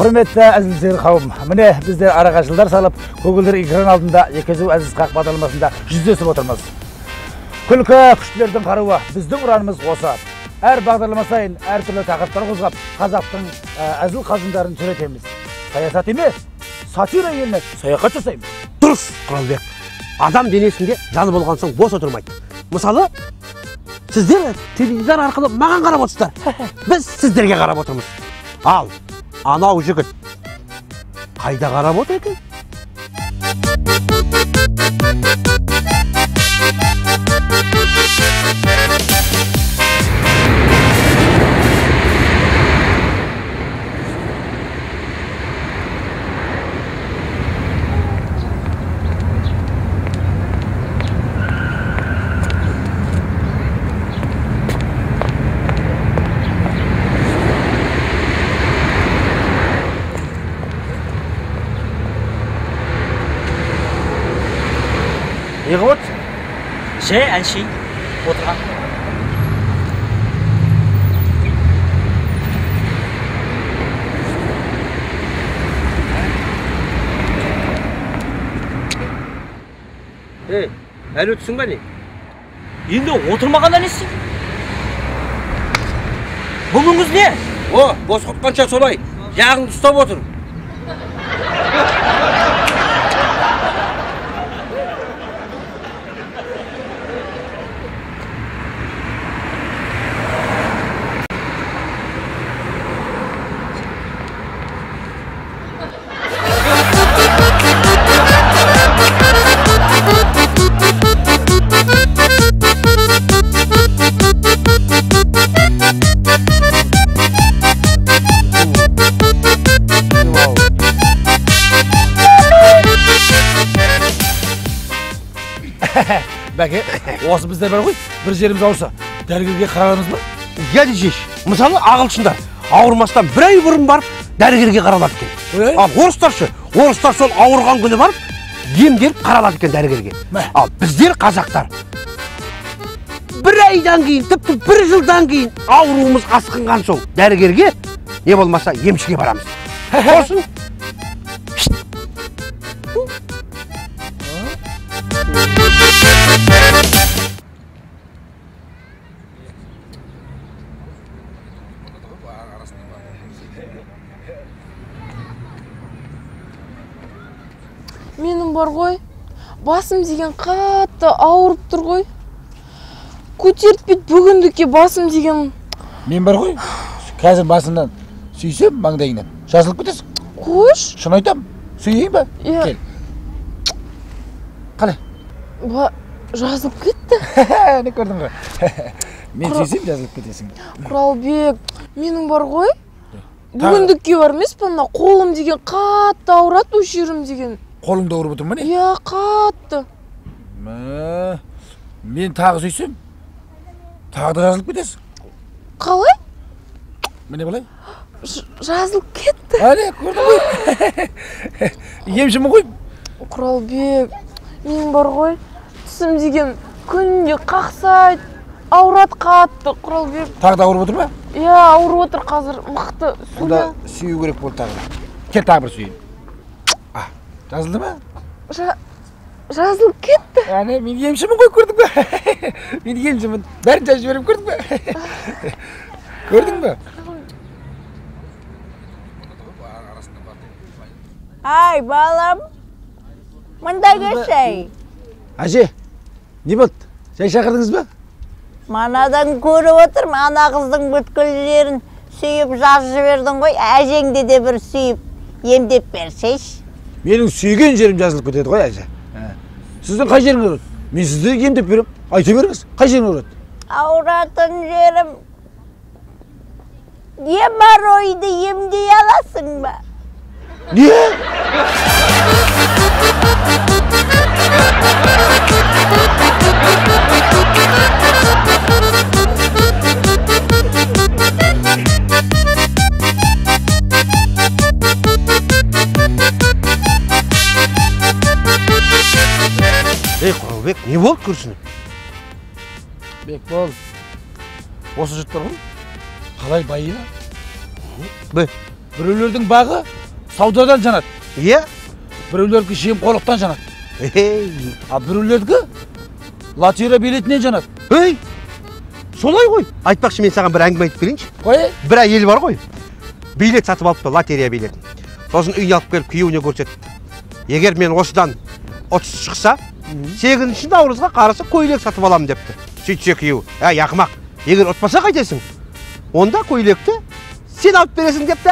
Құрметті әзілдер қауым, міне біздер араға жылдар салып, көгілдір экран алдында екезу әзіз қақ бағдарламасында жүздесіп отырмыз. Күлкі күштілердің қаруы, біздің ұранымыз осы. Әр бағдарлама сайын әртүрлі тақырыптар қозғап, қазақтың әзіл қалжыңдарын сөйлетеміз. Саясат емес, сатира емес, саяхат жасаймыз. Дұрыс, Құралбек. Адам денесінде жаны болған соң бос отырмайды. Мысалы, сіздер телевизор арқылы маған қарап отырсыздар. Біз сіздерге қарап отырмыз. Ал, анау жігіт қайда қарап отыр екен? Не қылып отырсың? Жай әншейін отырған. Әлі өтсің ба не? Енді отырмағанда несі? Бұныңыз не? О, бос құтқанша солай. Жағыңды ұстап отыр. Бәке, осы біздер бар ғой, бір жеріміз ауырса, дәрігерге қараламыз ба? Гәді жеш. Мысалы, ағылшындар ауырмастан бір ай бұрын барып, дәрігерге қаралады екен. Ал орыстар сол ауырған күні барып, емделіп қаралады екен дәрігерге. Ал біздер қазақтар бір айдан кейін, тіпті бір жылдан кейін ауруымыз асқынған соң дәрігерге, не болмаса емшіге барамыз. Болсын. Менің бар ғой, басым деген қатты ауырып тұр ғой. Көтертпейді бүгіндікке басым деген. Мен бар ғой, қазір басымнан сүйсем маңдайыңнан жазылып кетесің. Қош? Шын айтам, сүйейін ба? Кел. Қалай? Жазылып кетті. Не көрдің ғой? Мен сүйсем жазылып кетесің. Құралбек, менің бар ғой, бүгіндікке бар емес, бұнда қолым деген қатты ауырады, өшерім деген. Қолыңды ауырып отыр ма не? Иә, қатты. Мен тағы сүйсем, тағы да жазылып кетесің. Қалай? Міне былай? Жазылып кетті. Әле, көрдің ғой? Емшімін ғой? Құралбек, менің бар ғой, түсім деген күнде қақсайды, ауырады қатты, Құралбек. Тағы да ауырып отыр ма? Иә, ауырып отыр қазір, мықты. Онда сүйу керек болды тағы. Кел тағы бір сүйейін. Жазылды ма? Жазылып кетті. Әне, мен емшімін ғой, көрдің бе? Мен емшімін. Бәрін жазып жіберем, көрдің бе? Көрдің бе? Ай, балам, мұнда келшей. Әже, не болды? Шай шақырдыңыз ба? Манадан көріп отырм, ана қыздың бүткіл жерін сүйіп жазып жібердің ғой, әжеңде де бір сүйіп емдеп берсейші. Менің сүйген жерім жазылып кетеді ғой, әже. Сіздің қай жеріңіз ауырады? Мен сізді емдеп берем. Айта беріңіз, қай жерің ауырады? Ауыратын жерім геморройды емдей аласың ба? Не? Құралбек, не болды күрсініп? Бекбол, осы жұрттар ғой, қалай байы? Біреулердің бағы саудадан жанады. Иә? Біреулердікі жемқорлықтан жанады. А біреулердікі лотерея билетінен жанады. Ей! Солай ғой. Айтпақшы, мен саған бір әңгіме айтып берейінші. Қой? Бір әйел бар ғой. Билет сатып алыпты, лотерея билетін. Сосын үйіне алып келіп күйеуіне көрсетті. Егер мен осыдан 30 шықса, 8-ші наурызға қарсы көйлек сатып аламын депті. Сөйтсе күйеу, ақымақ, егер ұтпаса қайтесің? Онда көйлекті сен алып бересің депті.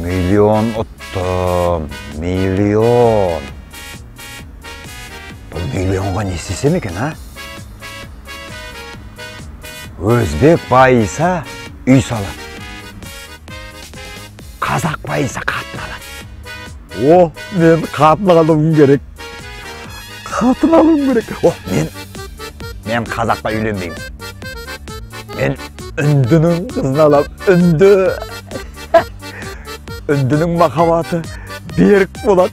Milyon ұттым, миллион. Бұл миллионға не істесем екен, а? Өзбек байыса үй салады. Қазақ байыса қатын алады. Мен қатын алуым керек. Қатын алуым керек. Мен қазаққа үйленбеймін. Мен үндінің қызын алам, үнді. Үндінің махаббаты берік болады.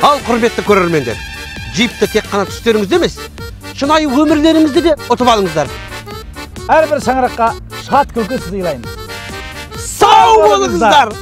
Ал құрметті көрермендер, джипті тек қана түстеріңізде емес, шынайы өмірлеріңізді де ұтып алыңыздар. Әрбір шаңыраққа шат күлкі сыйлаймыз. Сау болыңыздар!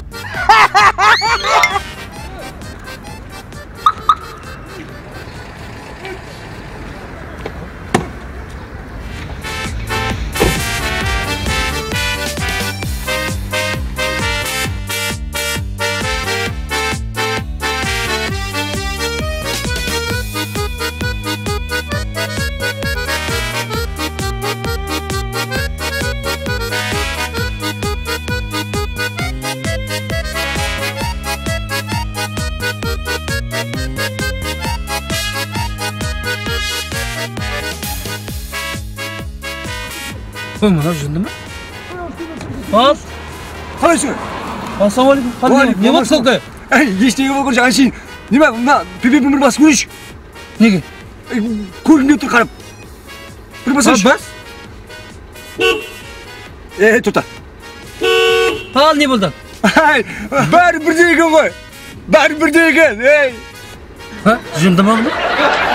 Mına жүзінді ме? Ал. қалайсың? Ассалаумағалейкум. Қандай? Не болды сонда? Ештеңе болған жоқ, әншейін. Неме, мына пепе бір бас көрейінші. Неге? Көргіңде тұр қарап. Bir basаш. Бас? Тоқта. Ал, не болды? Бәрі бірдей екен ғой. Бәрі бірдей екен. Жүзінді ме бұл?